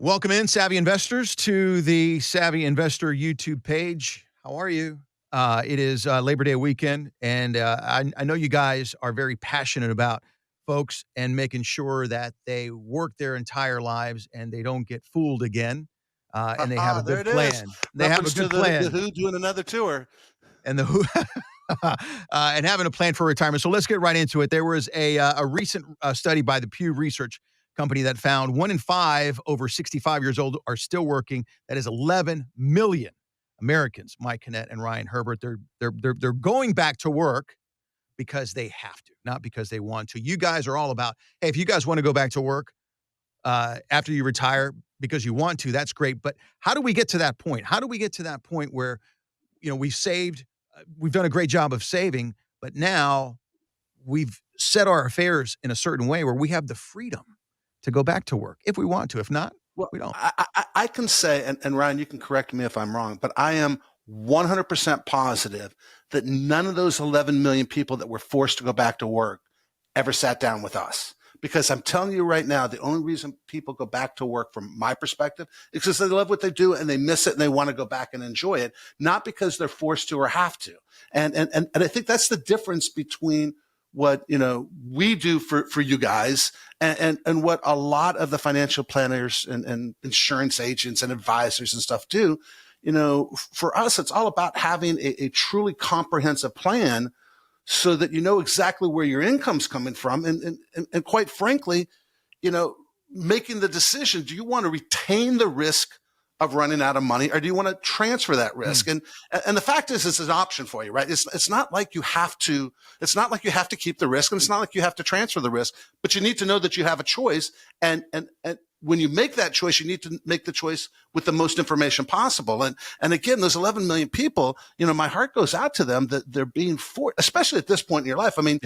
Welcome in, Savvy Investors, to the Savvy Investor YouTube page. How are you? It is Labor Day weekend, and I know you guys are very passionate about folks and making sure that they work their entire lives and they don't get fooled again, and they have a There good it is. plan. They have a Reference to good the plan, Who doing another tour. and the who. And having a plan for retirement. So let's get right into it. There was a recent study by the Pew Research company that found 1 in 5 over 65 years old are still working. That is 11 million Americans. Mike Canet and Ryan Herbert. They're going back to work because they have to, not because they want to. You guys are all about, hey, if you guys want to go back to work after you retire because you want to, that's great. But how do we get to that point? How do we get to that point where we've saved, we've done a great job of saving, but now we've set our affairs in a certain way where we have the freedom to go back to work if we want to. If not, Well, we don't. I can say, and Ryan, you can correct me if I'm wrong, but I am 100% positive that none of those 11 million people that were forced to go back to work ever sat down with us. Because I'm telling you right now, the only reason people go back to work from my perspective is because they love what they do and they miss it and they want to go back and enjoy it, not because they're forced to or have to. And I think that's the difference between what we do for you guys and what a lot of the financial planners and insurance agents and advisors and stuff do. For us, it's all about having a truly comprehensive plan so that you know exactly where your income's coming from. And quite frankly, making the decision, do you want to retain the risk of running out of money, or do you want to transfer that risk? And the fact is, it's an option for you, right? It's not like you have to, it's not like you have to keep the risk, and it's not like you have to transfer the risk, but you need to know that you have a choice. And when you make that choice, you need to make the choice with the most information possible. And again, those 11 million people, my heart goes out to them that they're being forced, especially at this point in your life. I mean,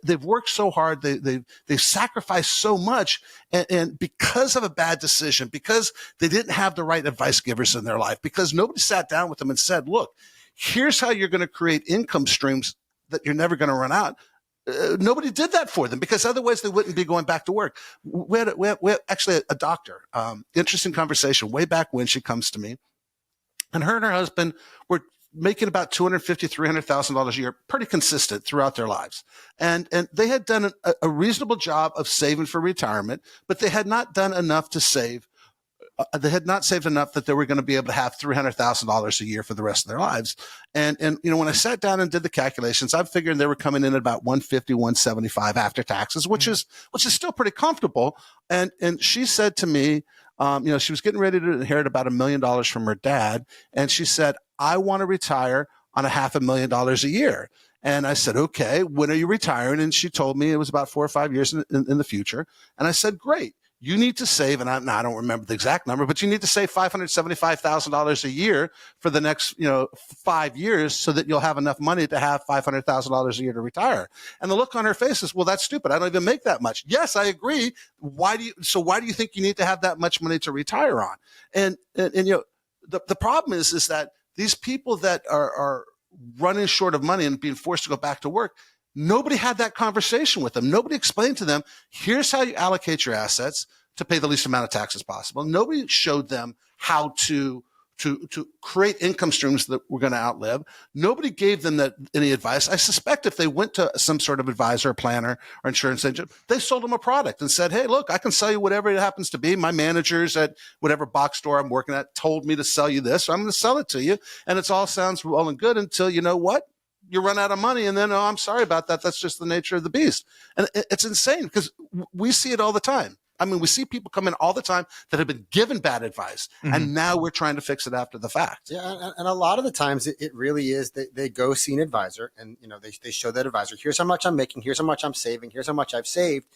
they've worked so hard. They've sacrificed so much. And because of a bad decision, because they didn't have the right advice givers in their life, because nobody sat down with them and said, look, here's how you're going to create income streams that you're never going to run out. Nobody did that for them, because otherwise they wouldn't be going back to work. We had actually a doctor, interesting conversation way back when. She comes to me, and her and her husband were making about $250,000, $300,000 a year, pretty consistent throughout their lives. And they had done a reasonable job of saving for retirement, but they had not done enough to save. They had not saved enough that they were going to be able to have $300,000 a year for the rest of their lives. And when I sat down and did the calculations, I figured they were coming in at about 150, 175 after taxes, which is still pretty comfortable. And she said to me, she was getting ready to inherit about $1 million from her dad. And she said, I want to retire on $500,000 a year. And I said, okay, when are you retiring? And she told me it was about 4 or 5 years in the future. And I said, great. You need to save, and I don't remember the exact number, but you need to save $575,000 a year for the next 5 years, so that you'll have enough money to have $500,000 a year to retire. And the look on her face is, well, that's stupid. I don't even make that much. Yes, I agree. Why do you think you need to have that much money to retire on? And the problem is that these people that are running short of money and being forced to go back to work, nobody had that conversation with them. Nobody explained to them, here's how you allocate your assets to pay the least amount of taxes possible. Nobody showed them how to create income streams that we're going to outlive. Nobody gave them any advice. I suspect if they went to some sort of advisor or planner or insurance agent, they sold them a product and said, hey, look, I can sell you whatever it happens to be. My managers at whatever box store I'm working at told me to sell you this, so I'm going to sell it to you. And it all sounds well and good until, you know what? You run out of money, and then, oh, I'm sorry about that. That's just the nature of the beast. And it's insane, because we see it all the time. I mean, we see people come in all the time that have been given bad advice, and now we're trying to fix it after the fact. Yeah, and a lot of the times it really is that they go see an advisor, and they show that advisor, here's how much I'm making, here's how much I'm saving, here's how much I've saved.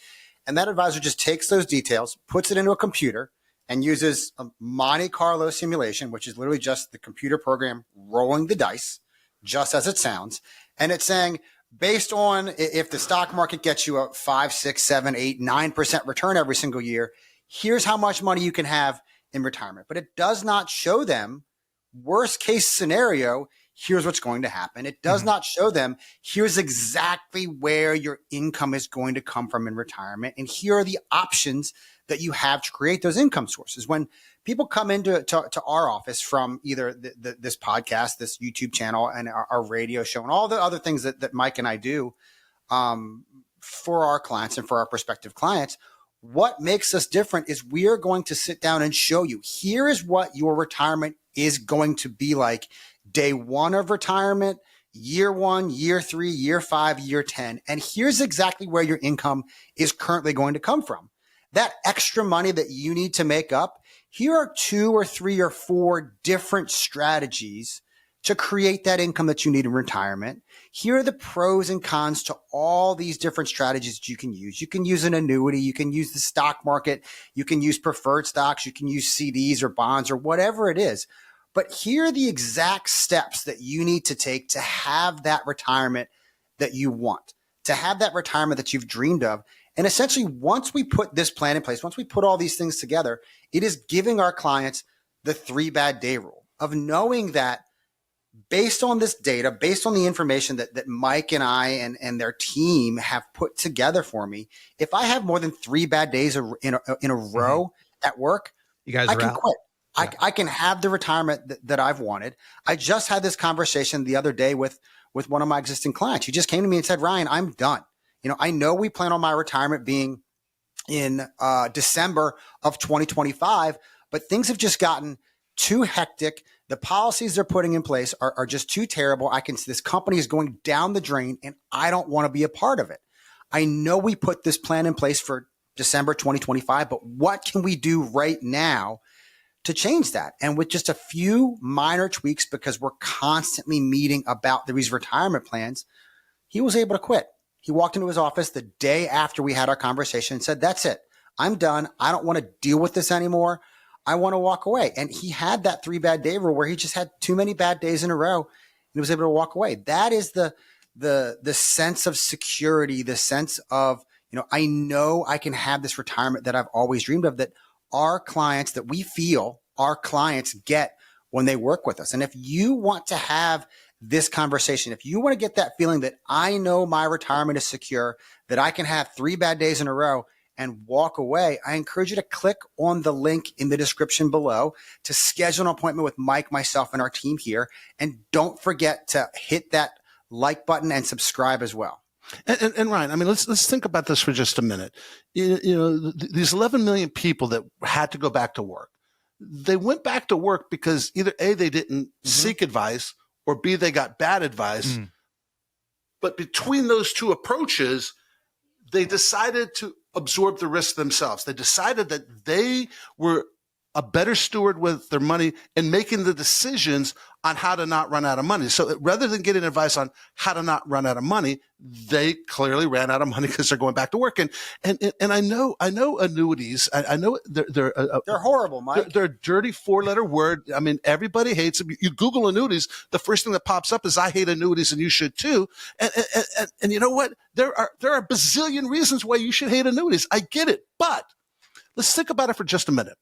And that advisor just takes those details, puts it into a computer, and uses a Monte Carlo simulation, which is literally just the computer program rolling the dice, just as it sounds. And it's saying, based on if the stock market gets you a 5, 6, 7, 8, 9% return every single year, here's how much money you can have in retirement. But it does not show them worst case scenario, here's what's going to happen. It does not show them, here's exactly where your income is going to come from in retirement. And here are the options that you have to create those income sources. When people come into to our office from either this podcast, this YouTube channel, and our radio show, and all the other things that Mike and I do for our clients and for our prospective clients, what makes us different is we are going to sit down and show you, here is what your retirement is going to be like day one of retirement, year 1, year 3, year 5, year 10. And here's exactly where your income is currently going to come from. That extra money that you need to make up, here are 2 or 3 or 4 different strategies to create that income that you need in retirement. Here are the pros and cons to all these different strategies that you can use. You can use an annuity. You can use the stock market. You can use preferred stocks. You can use CDs or bonds or whatever it is. But here are the exact steps that you need to take to have that retirement that you want, to have that retirement that you've dreamed of. And essentially, once we put this plan in place, once we put all these things together, it is giving our clients the 3 bad day rule of knowing that based on this data, based on the information that Mike and I and their team have put together for me, if I have more than 3 bad days in a row at work, you guys I are can out. quit. Yeah. I can have the retirement that I've wanted. I just had this conversation the other day with one of my existing clients. He just came to me and said, Ryan, I'm done. I know we plan on my retirement being in December of 2025, but things have just gotten too hectic. The policies they're putting in place are just too terrible. This company is going down the drain and I don't want to be a part of it. I know we put this plan in place for December 2025, but what can we do right now to change that? And with just a few minor tweaks, because we're constantly meeting about these retirement plans, he was able to quit. He walked into his office the day after we had our conversation and said, that's it. I'm done. I don't want to deal with this anymore. I want to walk away. And he had that 3 bad day rule where he just had too many bad days in a row and he was able to walk away. That is the sense of security, the sense of, I know I can have this retirement that I've always dreamed of, that our clients, that we feel our clients get when they work with us. And if you want to have this conversation, if you want to get that feeling that I know my retirement is secure, that I can have 3 bad days in a row and walk away, I encourage you to click on the link in the description below to schedule an appointment with Mike, myself, and our team here. And don't forget to hit that like button and subscribe as well. And Ryan, I mean, let's think about this for just a minute. These 11 million people that had to go back to work, they went back to work because either A, they didn't seek advice, or B, they got bad advice. But between those 2 approaches, they decided to absorb the risk themselves. They decided that they were a better steward with their money and making the decisions on how to not run out of money. So rather than getting advice on how to not run out of money, they clearly ran out of money because they're going back to work. And I know annuities. I know they're horrible, Mike. They're a dirty 4-letter word. I mean, everybody hates them. You Google annuities, the first thing that pops up is I hate annuities, and you should too. And you know what? There are a bazillion reasons why you should hate annuities. I get it, but let's think about it for just a minute.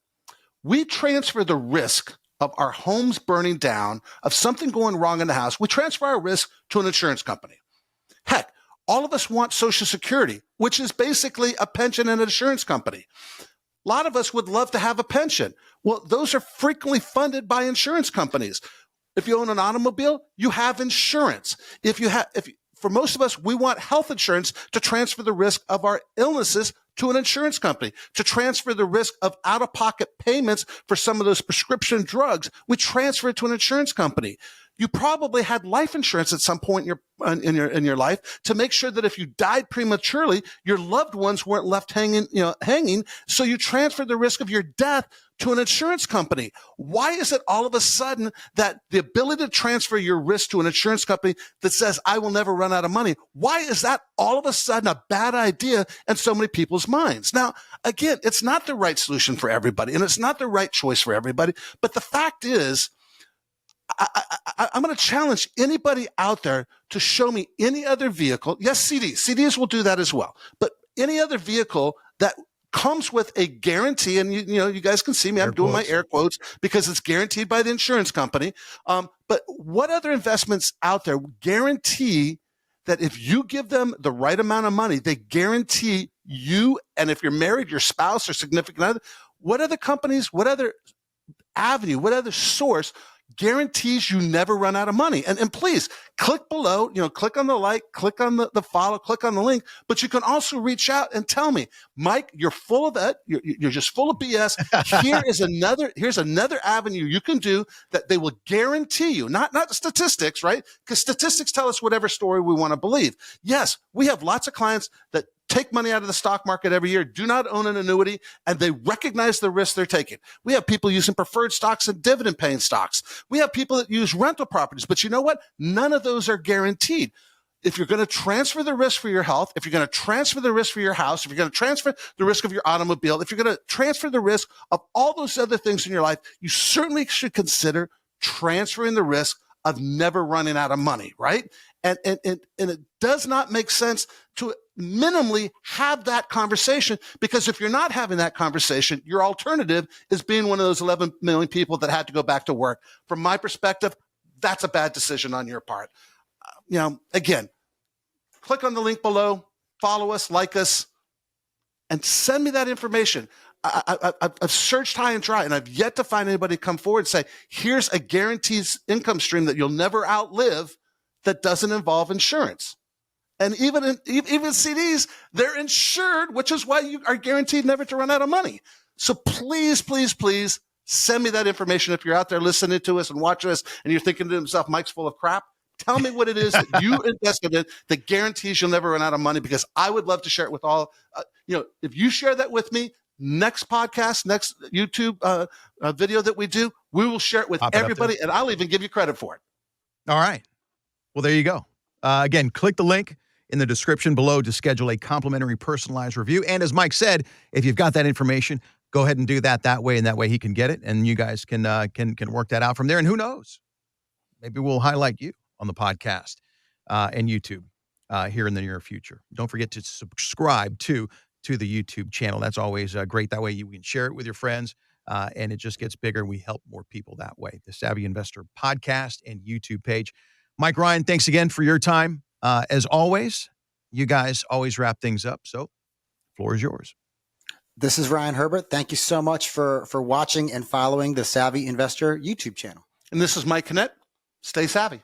We transfer the risk of our homes burning down, of something going wrong in the house. We transfer our risk to an insurance company. Heck, all of us want Social Security, which is basically a pension and an insurance company. A lot of us would love to have a pension. Well, those are frequently funded by insurance companies. If you own an automobile, you have insurance. For most of us, we want health insurance to transfer the risk of our illnesses to an insurance company, to transfer the risk of out-of-pocket payments for some of those prescription drugs. We transfer it to an insurance company. You probably had life insurance at some point in your life to make sure that if you died prematurely, your loved ones weren't left hanging. So you transfer the risk of your death to an insurance company. Why is it all of a sudden that the ability to transfer your risk to an insurance company that says, I will never run out of money, why is that all of a sudden a bad idea in so many people's minds? Now, again, it's not the right solution for everybody, and it's not the right choice for everybody. But the fact is, I'm going to challenge anybody out there to show me any other vehicle. Yes, CDs will do that as well. But any other vehicle that comes with a guarantee, and you guys can see me, I'm doing my air quotes because it's guaranteed by the insurance company. But what other investments out there guarantee that if you give them the right amount of money, they guarantee you, and if you're married, your spouse or significant other, what other companies, what other avenue, what other source guarantees you never run out of money? And please click below, click on the like, click on the follow, click on the link, but you can also reach out and tell me, Mike, you're full of that. You're just full of BS. Here's another avenue you can do that they will guarantee you, not statistics, right? Because statistics tell us whatever story we want to believe. Yes, we have lots of clients that take money out of the stock market every year, do not own an annuity, and they recognize the risk they're taking. We have people using preferred stocks and dividend paying stocks. We have people that use rental properties, but you know what? None of those are guaranteed. If you're going to transfer the risk for your health, if you're going to transfer the risk for your house, if you're going to transfer the risk of your automobile, if you're going to transfer the risk of all those other things in your life, you certainly should consider transferring the risk of never running out of money, right? And it does not make sense to minimally have that conversation, because if you're not having that conversation, your alternative is being one of those 11 million people that had to go back to work. From my perspective, that's a bad decision on your part. Again, click on the link below, follow us, like us, and send me that information. I've searched high and dry, and I've yet to find anybody come forward and say, here's a guaranteed income stream that you'll never outlive that doesn't involve insurance. And even CDs, they're insured, which is why you are guaranteed never to run out of money. So please, please, please send me that information. If you're out there listening to us and watching us and you're thinking to yourself, Mike's full of crap, tell me what it is that you invested in that guarantees you'll never run out of money, because I would love to share it with all. If you share that with me, next podcast, next YouTube video that we do, we will share it with everybody, and I'll even give you credit for it. All right. Well, there you go. Again, click the link in the description below to schedule a complimentary personalized review. And as Mike said, if you've got that information, go ahead and do that way, and that way he can get it, and you guys can work that out from there. And who knows, maybe we'll highlight you on the podcast and YouTube here in the near future. Don't forget to subscribe to the YouTube channel. That's always great. That way you can share it with your friends, and it just gets bigger. We help more people that way. The Savvy Investor podcast and YouTube page. Mike, Ryan, thanks again for your time. As always, you guys always wrap things up. So the floor is yours. This is Ryan Herbert. Thank you so much for watching and following the Savvy Investor YouTube channel. And this is Mike Canet. Stay savvy.